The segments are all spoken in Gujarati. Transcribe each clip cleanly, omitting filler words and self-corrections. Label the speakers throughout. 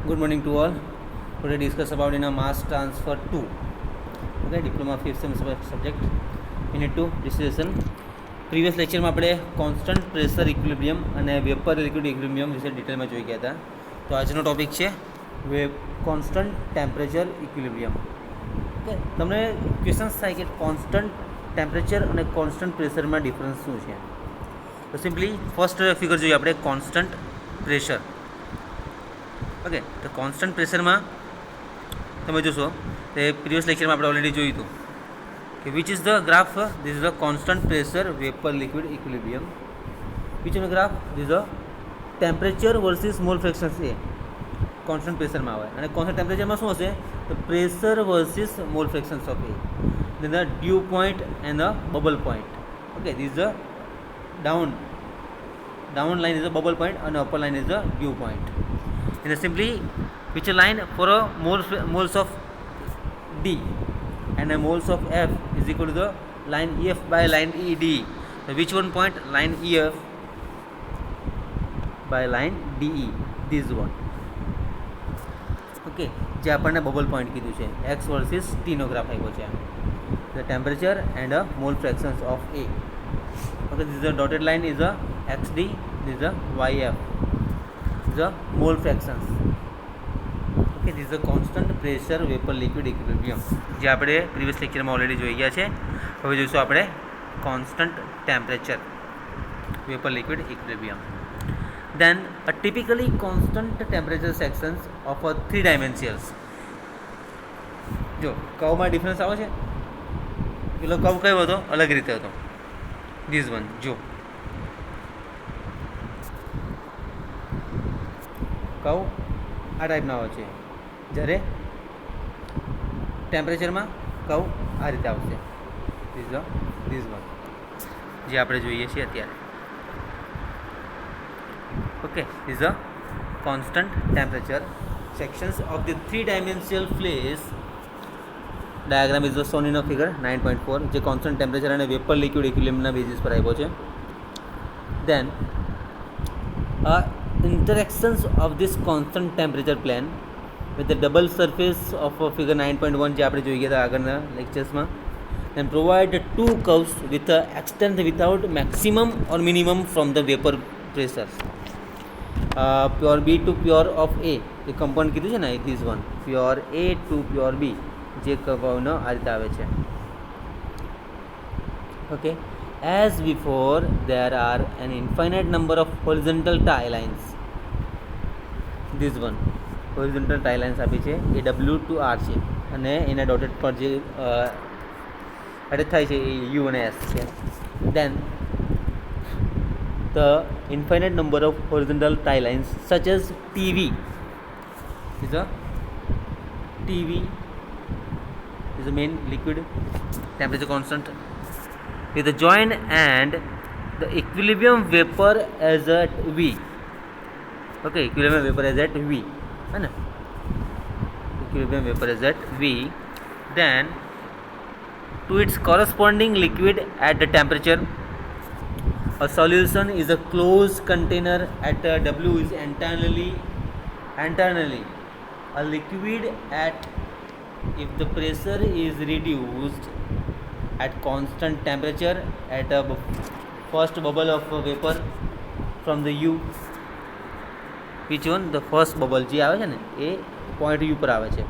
Speaker 1: Good morning to all. Today discuss about in a mass transfer 2. Okay, diploma 5th semester subject. Unit 2 distillation. Previous લેક્ચરમાં આપણે કોન્સ્ટન્ટ પ્રેશર ઇક્વિલિબ્રિયમ અને વેપર લિક્વિડ ઇક્વિલિબ્રિયમ વિશે ડિટેલમાં જોઈ ગયા હતા. તો આજનો ટોપિક છે કોન્સ્ટન્ટ ટેમ્પરેચર ઇક્વિલિબ્રિયમ. ઓકે, તમને ક્વેશ્ચન્સ થાય કે કોન્સ્ટન્ટ ટેમ્પરેચર અને કોન્સ્ટન્ટ પ્રેશરમાં ડિફરન્સ શું છે. તો સિમ્પલી ફર્સ્ટ ફિગર જોઈએ આપણે કોન્સ્ટન્ટ પ્રેશર. ઓકે, તો કોન્સ્ટન્ટ પ્રેશરમાં તમે જોશો તે પ્રીવિયસ લેક્ચરમાં આપણે ઓલરેડી જોયું હતું કે which is the graph. This is the constant pressure vapour liquid equilibrium. Which is the graph? This is the temperature versus mole fractions A constant પ્રેશરમાં આવે, અને કોન્સ્ટન્ટ ટેમ્પરેચરમાં શું હશે? તો pressure versus mole fractions of A, then the dew point and the bubble point. Okay, this is the down line is the bubble point and upper line is the dew point. And simply which a line for a moles of D and a moles of F is equal to the line EF by line ED. So which one point? Line EF by line DE, this one. Okay, જે આપણને બબલ પોઈન્ટ કીધું છે, એક્સ વર્સિસ ટીનો ગ્રાફ આપ્યો છે, the temperature and a mole fractions of A. Okay, this is the dotted line is a XD, this is a YF, this is a mole fractions. Okay, this is a constant pressure vapor liquid equilibrium જે આપણે પ્રીવિયસ લેક્ચરમાં ઓલરેડી જોઈ ગયા છે. હવે જોઈશું આપણે constant temperature vapor liquid equilibrium. Then a typically constant temperature sections of a 3 dimensions. જો કર્વમાં ડિફરન્સ આવે છે, પેલો કર્વ કયો હતો? અલગ રીતે હતો. ધીસ વન જો કર્વ આ ટાઈપના આવે છે, જ્યારે ટેમ્પરેચરમાં કર્વ આ રીતે આવશે. ધીસ વન જે આપણે જોઈએ છીએ અત્યારે. Okay, this a constant temperature sections of the 3 dimensional flash diagram is shown in a figure 9.4, જે કોન્સ્ટન્ટ ટેમ્પરેચર અને વેપર લિક્વિડ ઇક્વિલિબ્રિયમના બેઝિસ પર આવ્યો છે. દેન interactions of this constant temperature plane with the double surface of figure 9.1 જે આપણે જોઈ ગયા હતા આગળના લેક્ચર્સમાં, and provide two curves with a extent without maximum or minimum from the vapor pressures. Pure B to pure of A A compound કીધું છે ને, this one pure A to pure B જે કર્વનો આ રીતે આવે છે. Okay, as before there are an infinite number of horizontal tie lines. This one horizontal tie lines આપી છે, એ W to R છે, અને એના ડોટેડ પર જે એટેચ થાય છે એ U અને S છે. then the infinite number of horizontal tie lines such as TV is a TV is the main liquid temperature constant with the join and the equilibrium vapor as at V. Okay, equilibrium vapor as at V, है ना? Equilibrium vapor as at V. Then to its corresponding liquid at the temperature, a solution is a closed container at W is internally a liquid at if the pressure is reduced at constant temperature at a first bubble of vapor from the U. Which one? The first bubble જે આવે છે ને એ પોઈન્ટ U પર આવે છે,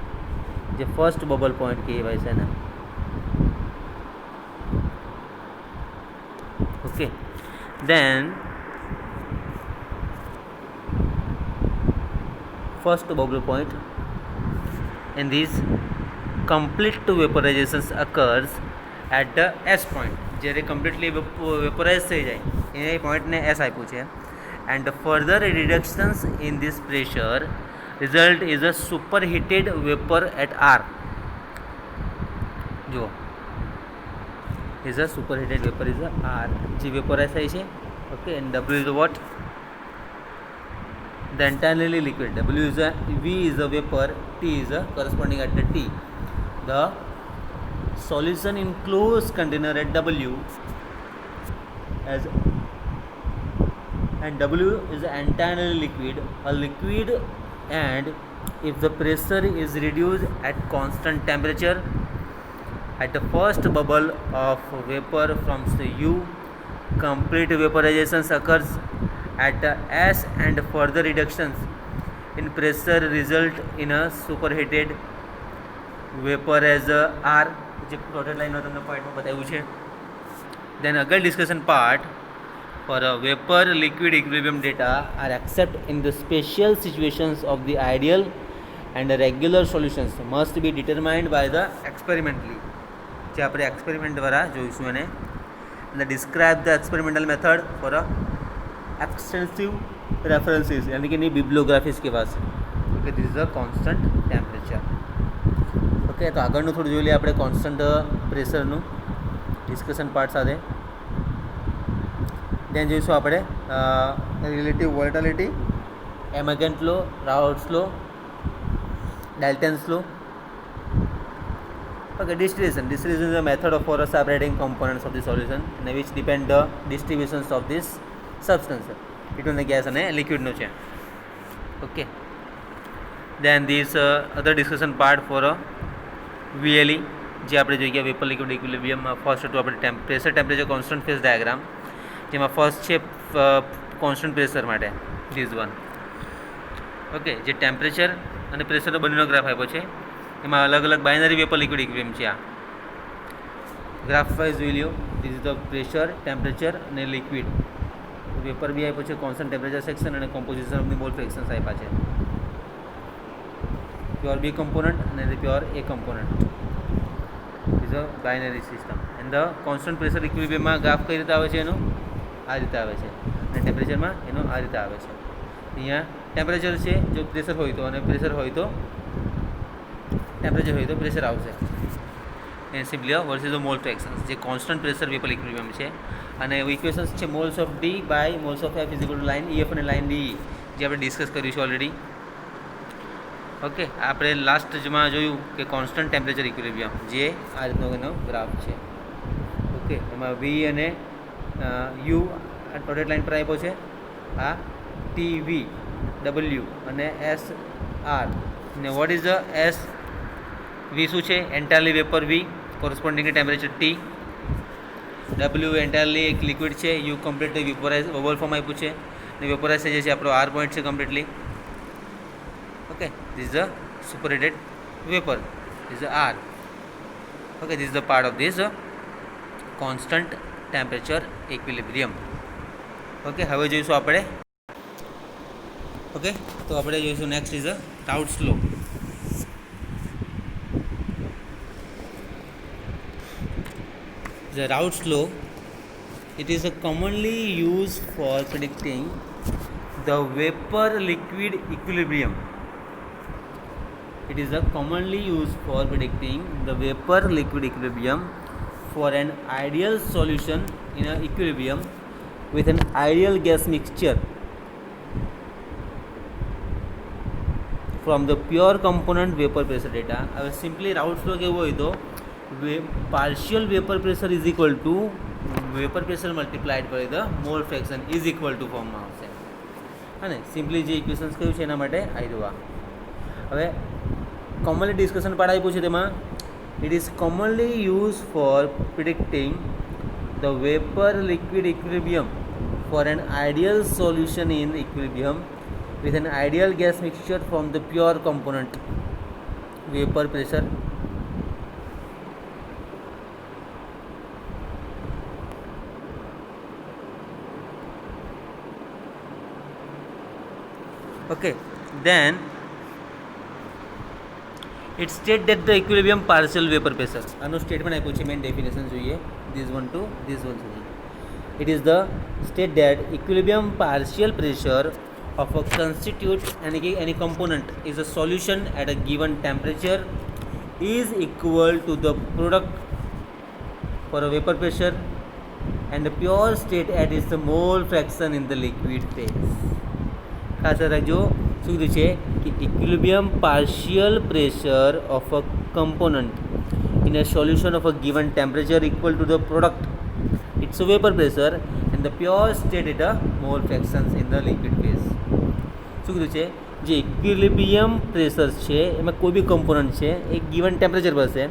Speaker 1: જે ફર્સ્ટ બબલ પોઈન્ટ કહેવાય છે ને. Okay, then first bubble point and this complete vaporization occurs at the S point. જ્યારે કમ્પ્લીટલી વેપોરાઇઝ થઈ જાય એ પોઈન્ટને S આપ્યું છે. and the further reductions in this pressure result is a superheated vapor at R. જો is a superheated vapor is a R જે વેપોરાઇઝ થાય છે. okay, and W is a what? The internally liquid. W is a V is a vapor, T is a corresponding at the T. The solution in closed container at W as and W is an internally liquid, a liquid and if the pressure is reduced at constant temperature, at the first bubble of vapor from the U, complete vaporization occurs at S and further reductions in pressure result in a superheated vapor as R, જે ડોટેડ લાઈનમાં તમને પોઈન્ટમાં બતાવ્યું છે. Then again discussion part for a vapor liquid equilibrium data are accepted in the special situations of the ideal and the regular solutions must be determined by the experimentally, જે આપણે એક્સપેરિમેન્ટ દ્વારા જોઈશું એને. અને describe the experimental method for a extensive references, यानी कि नहीं बिब्लियोग्राफीज के पास. Okay, this is a constant temperature. Okay, तो આગળનું થોડું જોઈ લઈએ આપણે કોન્સ્ટન્ટ પ્રેશરનું ડિસ્કશન પાર્ટ સાથે. ત્યાં જોઈશું આપણે રિલેટિવ વોલેટિલિટી, એમગેન્ટ law, Raoult's law, Dalton's law. Okay, distillation is a method for separating components of the solution in which depend the distributions of this substance between the gas and liquid no છે. Okay, then this other discussion part for VLE, જે આપણે જોઈ ગયા વેપર લિક્વિડ ઇક્વિલિબ્રિયમમાં ફર્સ્ટ હતું આપણે pressure temperature constant phase diagram, જેમાં ફર્સ્ટ છે કોન્સ્ટન્ટ પ્રેશર માટે ધીસ વન. ઓકે, જે ટેમ્પરેચર અને પ્રેશરનો બંનેનો ગ્રાફ આપ્યો છે, એમાં અલગ અલગ બાઇનરી વેપર લિક્વિડ ઇક્વિલિબ્રિયમ છે. આ ગ્રાફ વાઇઝ જોઈ લ્યો. This is the pressure, temperature અને લિક્વિડ વેપર બી આપ્યો છે, કોન્સ્ટન્ટ ટેમ્પરેચર સેક્શન અને composition of the mole fractions આપ્યા છે. પ્યોર બી કમ્પોનન્ટ અને pure A component is a binary system. And the constant pressure ઇક્વિલિબ્રિયમમાં ગ્રાફ કઈ રીતે આવે છે એનો? આ રીતે આવે છે. અને ટેમ્પરેચરમાં એનો આ રીતે આવે છે. અહીંયા ટેમ્પરેચર છે, જો પ્રેશર હોય તો, અને પ્રેશર હોય તો ટેમ્પરેચર હોય તો પ્રેશર આવશે. And simply versus the mole fractions, જે કોન્સ્ટન્ટ પ્રેશર વેપર ઇક્વિલિબ્રિયમ છે. અને ઇક્વેશન્સ છે moles of D by moles of F is equal to line EF અને લાઇન ડી, જે આપણે ડિસ્કસ કર્યું છે ઓલરેડી. ઓકે, આપણે લાસ્ટમાં જોયું કે કોન્સ્ટન્ટ ટેમ્પરેચર ઇક્વિલિબ્રિયમ, જે આ રીતનો એનો ગ્રાફ છે. ઓકે, એમાં V અને U આ ડોટેડ લાઇન પર આપ્યો છે. આ TV, W અને SR. ને what is the S? V શું છે? Entirely vapour V, corresponding temperature T. W entirely એક લિક્વિડ છે. U completely vaporise bubble form આપ્યું છે, ને વેપોરાઇઝ થઈ જાય છે આપણો R પોઈન્ટ છે completely. Okay, this is the superheated vapour, this is R. Okay, this is the part of this constant temperature equilibrium. Okay, હવે જોઈશું આપણે. ઓકે, તો આપણે જોઈશું next is Raoult's law. The Raoult's law, it is commonly used for predicting the vapor liquid equilibrium. It is commonly used for predicting the vapor liquid equilibrium for an ideal solution in an equilibrium with an ideal gas mixture from the pure component vapor pressure data. હવે સિમ્પલી રાઉટ્સ લો કેવો હોય તો partial vapour pressure is equal to vapour pressure multiplied by the mole fraction is equal to ફોર્મમાં આવશે. અને સિમ્પલી જે ઇક્વેશન્સ કહ્યું છે એના માટે આવ્યું. હવે કોમનલી ડિસ્કશન પાડ આપ્યું છે, તેમાં it is commonly use for predicting the vapour liquid equilibrium for an ideal solution in equilibrium with an ideal gas mixture from the pure component vapor pressure. Okay, then it states that the equilibrium partial vapor pressure, આનું સ્ટેટમેન્ટ આપ્યું છે, મેઇન ડેફિનેશન જોઈએ this one to this one સુધી. It is the state that equilibrium partial pressure of a constituent any component is a solution at a given temperature is equal to the product for a vapor pressure and the pure state at its mole fraction in the liquid phase. ખાસ રાખજો શું કીધું છે કે equilibrium partial pressure of a component in a solution of a given temperature equal to the product its vapor pressure and the pure state at a mole fractions in the liquid phase. શું કીધું છે જે ઇક્વિલિબ્રિયમ પ્રેશર છે એમાં કોઈ બી કમ્પોનન્ટ છે એ ગિવન ટેમ્પરેચર પર છે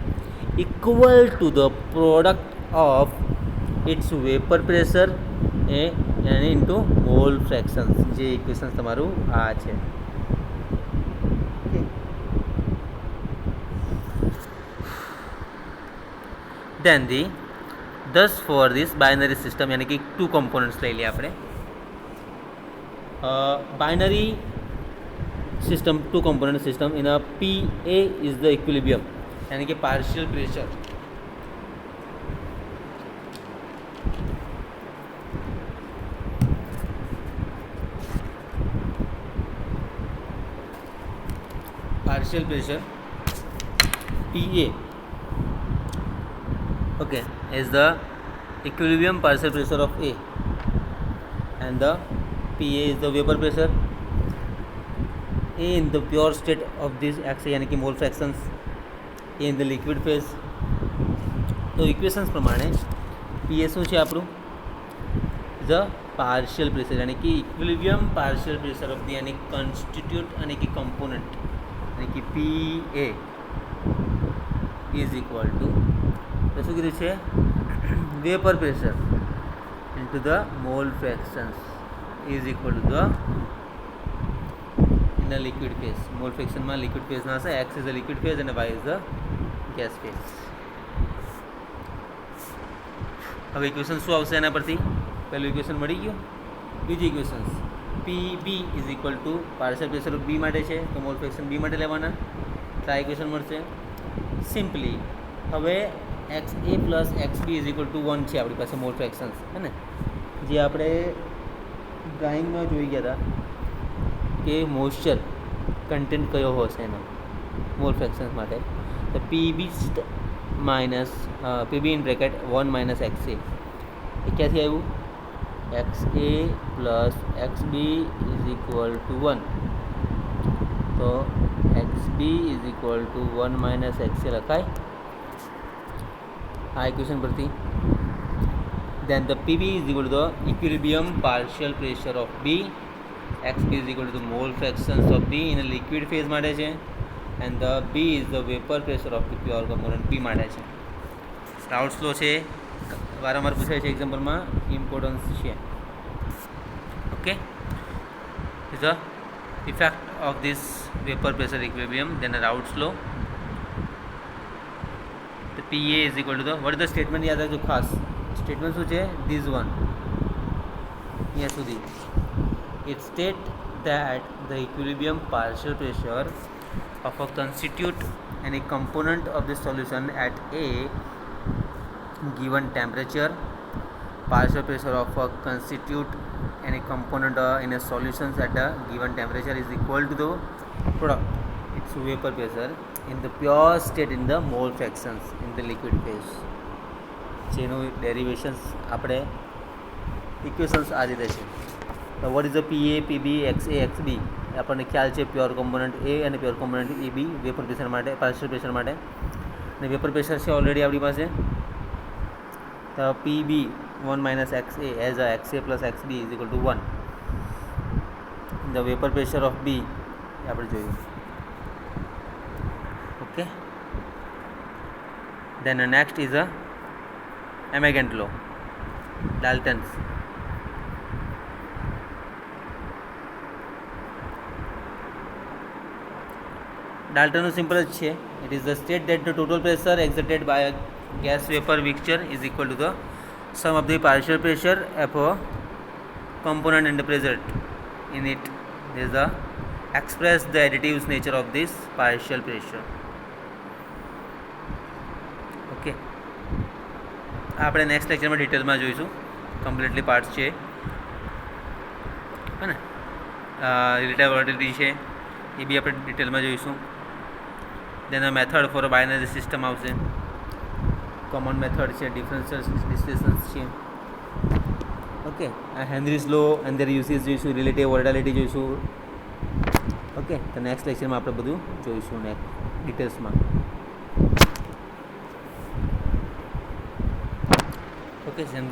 Speaker 1: equal to the product of its vapour pressure અને ઇન્ટુ મોલ ફ્રેક્શન્સ. જે ઇક્વેશન તમારું આ છે. Then the 10 for this binary system यानी कि 2 कंपोनेंट्स ले लिया આપણે binary system 2 component system in a PA is the equilibrium यानी कि partial pressure. Partial pressure PA okay is the equilibrium partial pressure of A and the PA is the vapor pressure. A in the pure state of this x यानी कि mole fractions, A in the liquid phase. तो इक्वेशंस प्रमाणे PA શું છે આપણું ધ પાર્શિયલ પ્રેશર यानी कि equilibrium partial pressure of the यानी कॉन्स्टिट्यूट यानी कि कंपोनेंट यानी कि PA इज इक्वल टू तो શું કીધું છે vapour pressure into the mole fractions is equal to the in a liquid phase. Mole ફ્રેક્શનમાં લિક્વિડ ફેઝના હશે. X is the liquid phase અને y is the gas phase. હવે ઇક્વેશન શું આવશે એના પરથી? પહેલું ઇક્વેશન મળી ગયું. બીજું equation PB is equal to partial pressure B માટે છે તો મોલ ફ્રેક્શન બી માટે લેવાના. તો આ ઇક્વેશન મળશે. સિમ્પલી હવે X A plus x B is equal to 1 છે આપણી પાસે મોલ ફ્રેક્શન્સ है ને જે આપણે ડ્રાઇંગમાં જોઈ ગયા હતા કે મોઇશ્ચર કન્ટેન્ટ કયો હશે એનો મોલ ફ્રેક્શન્સ માટે તો PB minus PB in bracket 1 minus x A એ ક્યાંથી આવ્યું x A plus x B is equal to 1 तो x B is equal to 1 minus x A लखाय આ ઇક્વેશન પરથી. then the PB is equal to the equilibrium partial pressure of B, XB is equal to the mole fractions of B in a liquid phase માટે છે and the B is the vapor pressure of the pure component P માટે છે. રાઉલ્ટ લો છે વારંવાર પૂછાય છે એક્ઝામ્પલમાં ઇમ્પોર્ટન્સ છે. Okay is the effect of this vapor pressure equilibrium then a Raoult's law. तो PA is equal to the what the statement याद રાખજો ખાસ સ્ટેટમેન્ટ શું છે ધીસ વન અહીંયા સુધી it state that the equilibrium partial pressure of a constituent any component of the solution at a given temperature partial pressure of a constituent any component in a solution at a given temperature is equal to the product its vapor pressure in the pure state in the mole fractions in the liquid phase. જેનું ડેરિવેશન્સ આપણે ઇક્વેશન્સ આ રીતે છે. તો vote is the PA PB XA XB આપણને ખ્યાલ છે પ્યોર કોમ્પોનન્ટ A અને pure component AB vapour pressure માટે પાર્શિયલ પ્રેશર માટે અને વેપર પ્રેશર છે ઓલરેડી આપણી પાસે. તો PB 1 minus XA as a XA plus XB is equal two 1 the vapour pressure of B આપણે જોયું. Okay, then next is a Amagat law, Dalton's. Dalton's simple છે. It is the state that the total pressure exerted by a gas vapor mixture is equal to the sum of the partial pressure of a component and the pressure in it. This is the express the additive nature of this partial pressure. Okay આપણે નેક્સ્ટ લેક્ચરમાં ડિટેલમાં જોઈશું. કમ્પ્લીટલી પાર્ટ્સ છે હે ને રિલેટિવ વોલેટિલિટી છે એ બી આપણે ડિટેલમાં જોઈશું. દેન મેથડ ફોર બાઇનરી સિસ્ટમ આવશે. કોમન મેથડ છે ડિફરન્શિયલ ડિસ્પ્લેસમેન્ટ છે. ઓકે આ હેનરીઝ લો અંદર યુસીસ જોઈશું રિલેટિવ વોલેટિલિટી જોઈશું. ઓકે તો નેક્સ્ટ લેક્ચરમાં આપણે બધું જોઈશું ડિટેલ્સમાં. ઓકે જેમ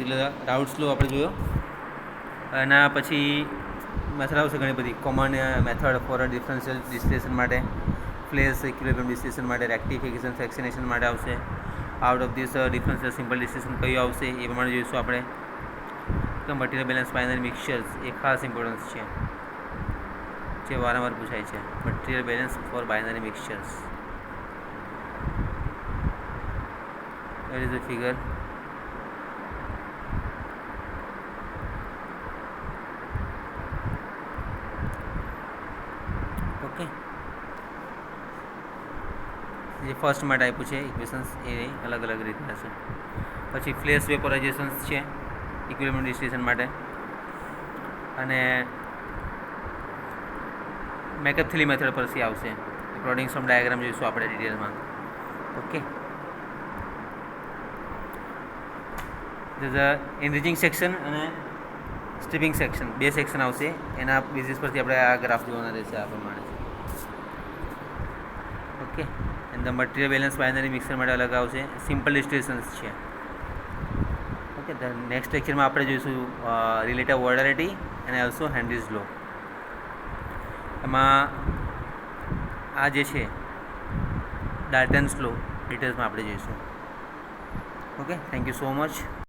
Speaker 1: રાઉલ્ટ્સ લો આપણે જોયો એના પછી મેથડ આવશે ઘણી બધી. Common method for differential distillation માટે, ફ્લેશ ઇક્વિલિબ્રિયમ ડિસ્ટિલેશન માટે, રેક્ટિફિકેશન ફ્રેક્શનેશન માટે આવશે. Out of this differential simple distillation કયું આવશે એ પ્રમાણે જોઈશું આપણે. તો મટીરિયલ બેલેન્સ બાઇનરી મિક્સચર્સ એ ખાસ ઇમ્પોર્ટન્સ છે, જે વારંવાર પૂછાય છે. Material balance for binary mixtures. Where is the figure? Okay, જે ફર્સ્ટમાં આપ્યું છે ઇક્વેશન્સ એ અલગ અલગ રીતના છે. પછી ફ્લેશ વેપોરાઇઝેશન્સ છે ઇક્વિલિબ્રિયમ ડિસ્ટિલેશન માટે, અને મેકઅપ થ્રી મેથડ પરથી આવશે. પ્લોટિંગ સમ ડાયાગ્રામ જોઈશું આપણે ડિટેલમાં. ઓકે, એનરિચિંગ સેક્શન અને સ્ટ્રીપિંગ સેક્શન બે સેક્શન આવશે. એના બેઝિસ પરથી આપણે આ ગ્રાફ જોવાના રહેશે આ પ્રમાણે. Okay, and the material balance binary mixer માટે અલગ આવશે. સિમ્પલ ડિસ્ટિલેશન્સ છે. ઓકે, ધ નેક્સ્ટ લેક્ચરમાં આપણે જોઈશું રિલેટિવ વોર્ડાલિટી અને ઓલ્સો હેનરીઝ લો. એમાં આ જે છે ડાલ્ટન્સ લો ડિટેલ્સમાં આપણે જોઈશું. Okay, thank you so much.